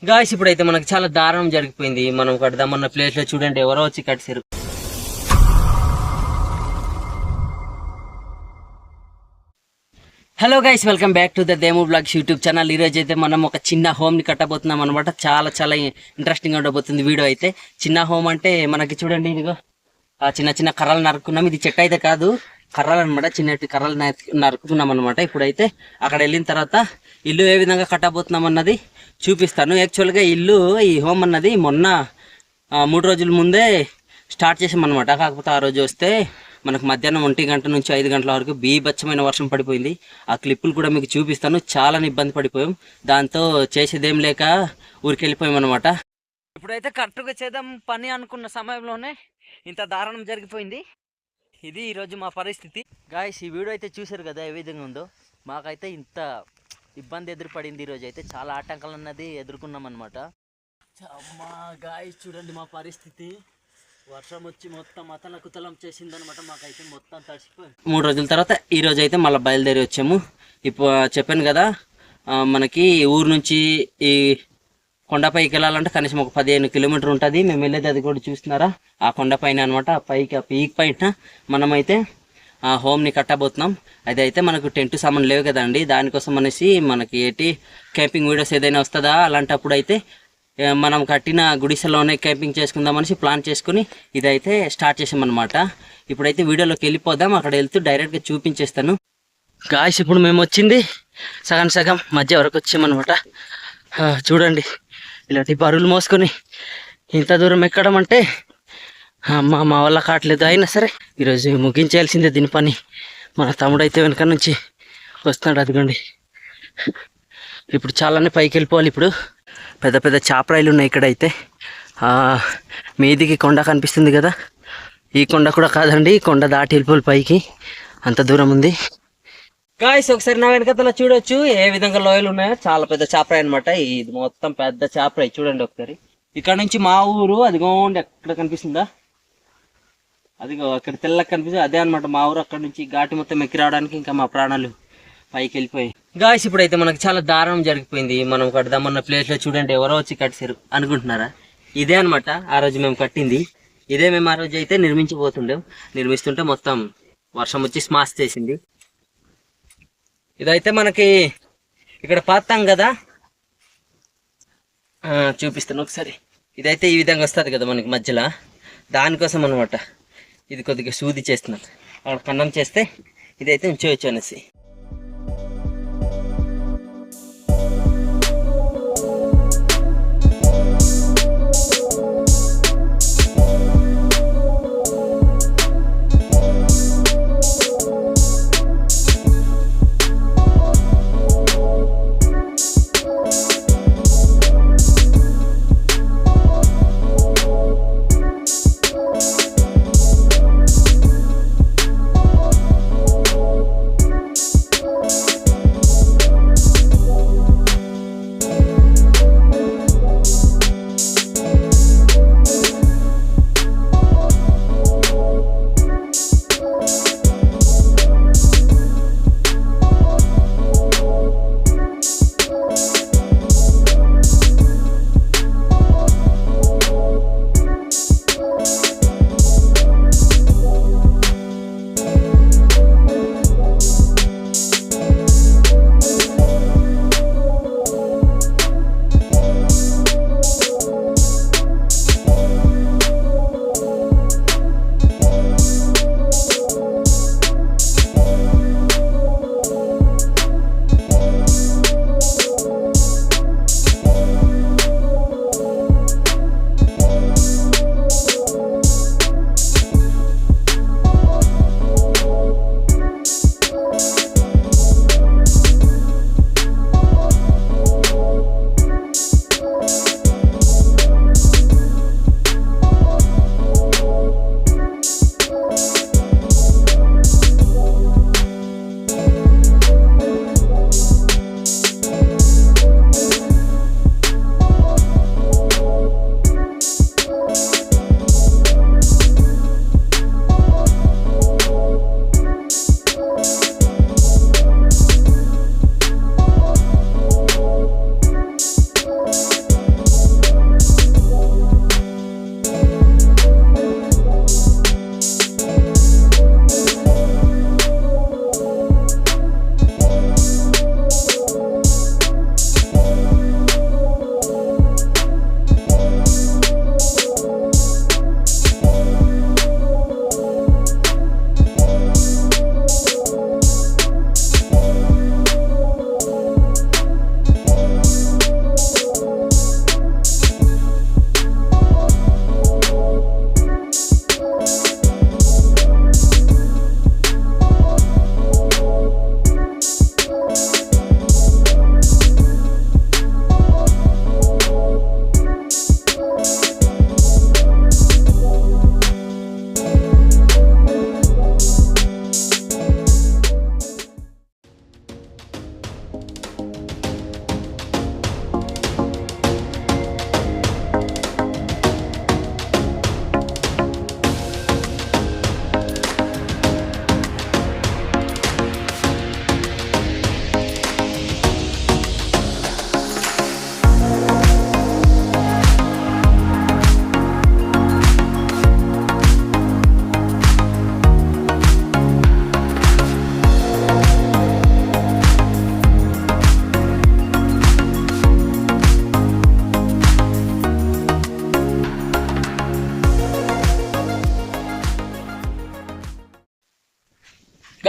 Guys ఇప్పుడైతే మనకు చాలా దారుణం జరిగిపోయింది. మనం కడదామన్న ప్లేస్ లో చూడండి ఎవరో వచ్చి కట్టారు. Hello guys, welcome back to the దేము బ్లాగ్స్ యూట్యూబ్ ఛానల్. ఈరోజు అయితే మనం ఒక చిన్న హోమ్ని కట్టబోతున్నాం అనమాట. చాలా ఇంట్రెస్టింగ్ ఉండబోతుంది వీడియో అయితే. చిన్న హోమ్ అంటే మనకి చూడండి, ఇదిగో ఆ చిన్న చిన్న కర్రలు నరుకున్నాం. ఇది చెట్టు అయితే కాదు, కర్రలు అనమాట. చిన్నటి కర్రలు నరుకుతున్నాం అనమాట. ఇప్పుడైతే అక్కడ వెళ్ళిన తర్వాత ఇల్లు ఏ విధంగా కట్టబోతున్నాం అన్నది చూపిస్తాను. యాక్చువల్గా ఈ హోమ్ అన్నది మొన్న 3 రోజుల ముందే స్టార్ట్ చేసామన్నమాట. కాకపోతే ఆ రోజు వస్తే మనకు మధ్యాహ్నం 1 గంట నుంచి 5 గంటల వరకు బీభత్సమైన వర్షం పడిపోయింది. ఆ క్లిప్పులు కూడా మీకు చూపిస్తాను. చాలా ఇబ్బంది పడిపోయాం. దాంతో చేసేదేం లేక ఊరికి వెళ్ళిపోయాం అనమాట. ఇప్పుడైతే కరెక్ట్గా చేద్దాం పని అనుకున్న సమయంలోనే ఇంత దారుణం జరిగిపోయింది. ఇది ఈరోజు మా పరిస్థితి. గాయస్, ఈ వీడియో అయితే చూశారు కదా ఏ విధంగా ఉందో. మాకైతే ఇంత ఇబ్బంది ఎదురుపడింది. ఈరోజు అయితే చాలా ఆటంకాలు అన్నది ఎదుర్కొన్నాం అనమాట. అమ్మా గాయస్, చూడండి మా పరిస్థితి. వర్షం వచ్చి మొత్తం అతలకుతలం చేసిందనమాట. మాకైతే మొత్తం తడిసిపోయి 3 రోజుల తర్వాత ఈ రోజు అయితే మళ్ళీ బయలుదేరి వచ్చాము. ఇప్పుడు చెప్పాను కదా, మనకి ఊరు నుంచి ఈ కొండపైకి వెళ్ళాలంటే కనీసం ఒక 15 కిలోమీటర్ ఉంటుంది. మేము వెళ్ళేది అది కూడా చూస్తున్నారా, ఆ కొండపైన అనమాట. ఆ పీక్ పైన మనమైతే ఆ హోమ్ని కట్టబోతున్నాం. అది అయితే మనకు టెంట్ సామాన్ లేవు కదండి, దానికోసం అనేసి మనకి క్యాంపింగ్ వీడియోస్ ఏదైనా వస్తుందా, అలాంటప్పుడు అయితే మనం కట్టిన గుడిసెలోనే క్యాంపింగ్ చేసుకుందామనేసి ప్లాన్ చేసుకుని ఇదైతే స్టార్ట్ చేసామన్నమాట. ఇప్పుడైతే వీడియోలోకి వెళ్ళిపోదాం. అక్కడ వెళ్తూ డైరెక్ట్గా చూపించేస్తాను. గాయస్, ఇప్పుడు మేము వచ్చింది సగం మధ్య వరకు వచ్చామన్నమాట. చూడండి, ఇలాంటి బరువులు మోసుకొని ఇంత దూరం ఎక్కడం అంటే మా వల్ల కావట్లేదు. అయినా సరే ఈరోజు ముగించాల్సిందే దీని పని. మన తమ్ముడు అయితే వెనక నుంచి వస్తున్నాడు, అదిగోండి. ఇప్పుడు చాలానే పైకి వెళ్ళిపోవాలి. ఇప్పుడు పెద్ద చాపరాయిలు ఉన్నాయి ఇక్కడైతే. మీదికి కొండ కనిపిస్తుంది కదా, ఈ కొండ కూడా కాదండి, ఈ కొండ దాటి వెళ్ళిపోవాలి పైకి. అంత దూరం ఉంది. గాయస్, ఒకసారి నా వెనకతలో చూడొచ్చు ఏ విధంగా లోయలు ఉన్నాయో. చాలా పెద్ద చాపరాయి అనమాట. ఇది మొత్తం పెద్ద చాపరాయి చూడండి ఒకసారి. ఇక్కడ నుంచి మా ఊరు అదిగోండి, ఎక్కడ కనిపిస్తుందా, అదిగో అక్కడ తెల్లకి కనిపిస్తుంది, అదే అనమాట మా ఊరు. అక్కడ నుంచి ఘాటి మొత్తం ఎక్కి రావడానికి ఇంకా మా ప్రాణాలు పైకి వెళ్ళిపోయాయి. గాయస్, ఇప్పుడైతే మనకు చాలా దారుణం జరిగిపోయింది. మనం కడదామన్న ప్లేస్లో చూడండి ఎవరో వచ్చి కట్టారు అనుకుంటున్నారా, ఇదే అనమాట ఆ రోజు మేము కట్టింది. ఇదే మేము ఆ రోజు అయితే నిర్మిస్తుంటే మొత్తం వర్షం వచ్చి స్మాష్ చేసింది. ఇదైతే మనకి ఇక్కడ పాతాం కదా, చూపిస్తాను ఒకసారి. ఇదైతే ఈ విధంగా వస్తుంది కదా మనకి మధ్యలో, దానికోసం అనమాట. ఇది కొద్దిగా సూది చేస్తున్నాను. అక్కడ కన్నం చేస్తే ఇదైతే ఉంచవచ్చు అనేసి.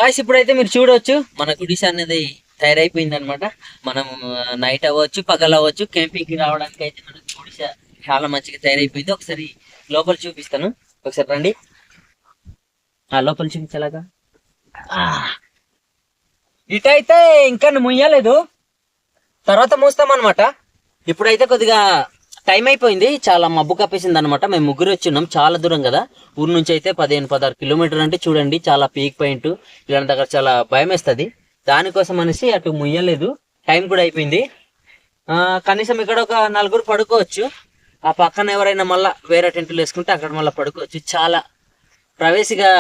గాయస్ ఇప్పుడైతే మీరు చూడవచ్చు మన గుడిసె అనేది తయారైపోయింది అనమాట. మనం నైట్ అవ్వచ్చు పగలు అవ్వచ్చు క్యాంపింగ్కి రావడానికి అయితే మన గుడిసె చాలా మంచిగా తయారైపోయింది. ఒకసారి లోపల చూపిస్తాను, ఒకసారి రండి. లోపల చూపించలాగా ఇటైతే ఇంకా ముయ్యలేదు, తర్వాత మూస్తాం అనమాట. ఇప్పుడైతే కొద్దిగా టైం అయిపోయింది, చాలా మబ్బు కప్పేసింది అనమాట. మేము ముగ్గురు వచ్చున్నాం, చాలా దూరం కదా ఊరు నుంచి అయితే 15-16 కిలోమీటర్లు అంటే చూడండి చాలా పీక్ పాయింట్. ఇలాంటి దగ్గర చాలా భయం వేస్తుంది, దానికోసం అనేసి అటు ముయ్యలేదు. టైం కూడా అయిపోయింది. కనీసం ఇక్కడ ఒక 4 పడుకోవచ్చు. ఆ పక్కన ఎవరైనా మళ్ళీ వేరే టెంట్లు వేసుకుంటే అక్కడ మళ్ళీ పడుకోవచ్చు. చాలా ప్రైవసీగా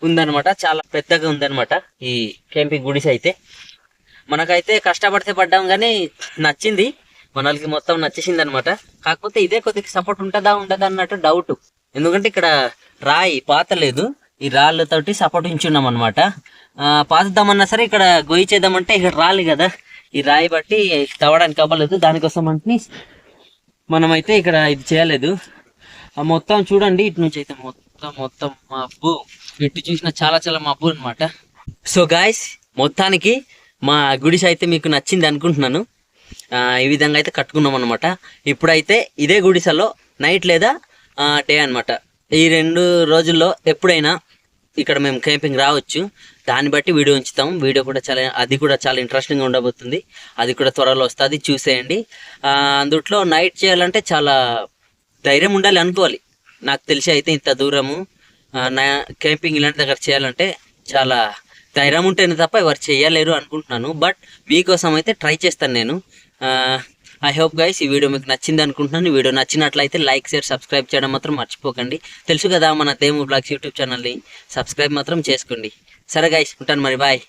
ఉందన్నమాట, చాలా పెద్దగా ఉందన్నమాట ఈ క్యాంపింగ్ గుడిసె అయితే. మనకైతే కష్టపడితే పడ్డాం కానీ నచ్చింది, మనకి మొత్తం నచ్చేసింది అనమాట. కాకపోతే ఇదే కొద్దిగా సపోర్ట్ ఉంటుందా ఉండదా అన్నట్టు డౌట్, ఎందుకంటే ఇక్కడ రాయి పాత లేదు, ఈ రాళ్ళతోటి సపోర్ట్ ఉంచున్నాం అనమాట. పాతుద్దామన్నా సరే ఇక్కడ గొయ్యి చేద్దామంటే ఇక్కడ రాలి కదా, ఈ రాయి బట్టి తవ్వడానికి అవ్వలేదు. దానికోసం అంటే మనమైతే ఇక్కడ ఇది చేయలేదు. మొత్తం చూడండి ఇటు నుంచి అయితే మొత్తం మబ్బు, ఎటు చూసినా చాలా చాలా మబ్బు అనమాట. సో గాయస్ మొత్తానికి మా గుడిసె అయితే మీకు నచ్చింది అనుకుంటున్నాను. ఈ విధంగా అయితే కట్టుకున్నాం అనమాట. ఇప్పుడైతే ఇదే గుడిసెలో నైట్ లేదా డే అనమాట, ఈ 2 రోజుల్లో ఎప్పుడైనా ఇక్కడ మేము క్యాంపింగ్ రావచ్చు. దాన్ని బట్టి వీడియో ఉంచుతాం. వీడియో కూడా అది కూడా చాలా ఇంట్రెస్టింగ్గా ఉండబోతుంది, అది కూడా త్వరలో వస్తుంది, చూసేయండి. అందుట్లో నైట్ చేయాలంటే చాలా ధైర్యం ఉండాలి అనుకోవాలి. నాకు తెలిసి అయితే ఇంత దూరము క్యాంపింగ్ ఇలాంటి దగ్గర చేయాలంటే చాలా ధైర్యం ఉంటేనే తప్ప ఎవరు చేయలేరు అనుకుంటున్నాను. బట్ మీకోసం అయితే ట్రై చేస్తాను నేను. ఐ హోప్ గైస్ ఈ వీడియో మీకు నచ్చింది అనుకుంటున్నాను. ఈ వీడియో నచ్చినట్లయితే లైక్ షేర్ సబ్స్క్రైబ్ చేయడం మాత్రం మర్చిపోకండి. తెలుసు కదా మన దేము బ్లాగ్స్ యూట్యూబ్ ఛానల్ని సబ్స్క్రైబ్ మాత్రం చేసుకోండి. సరే గైస్ ఉంటాను మరి, బాయ్.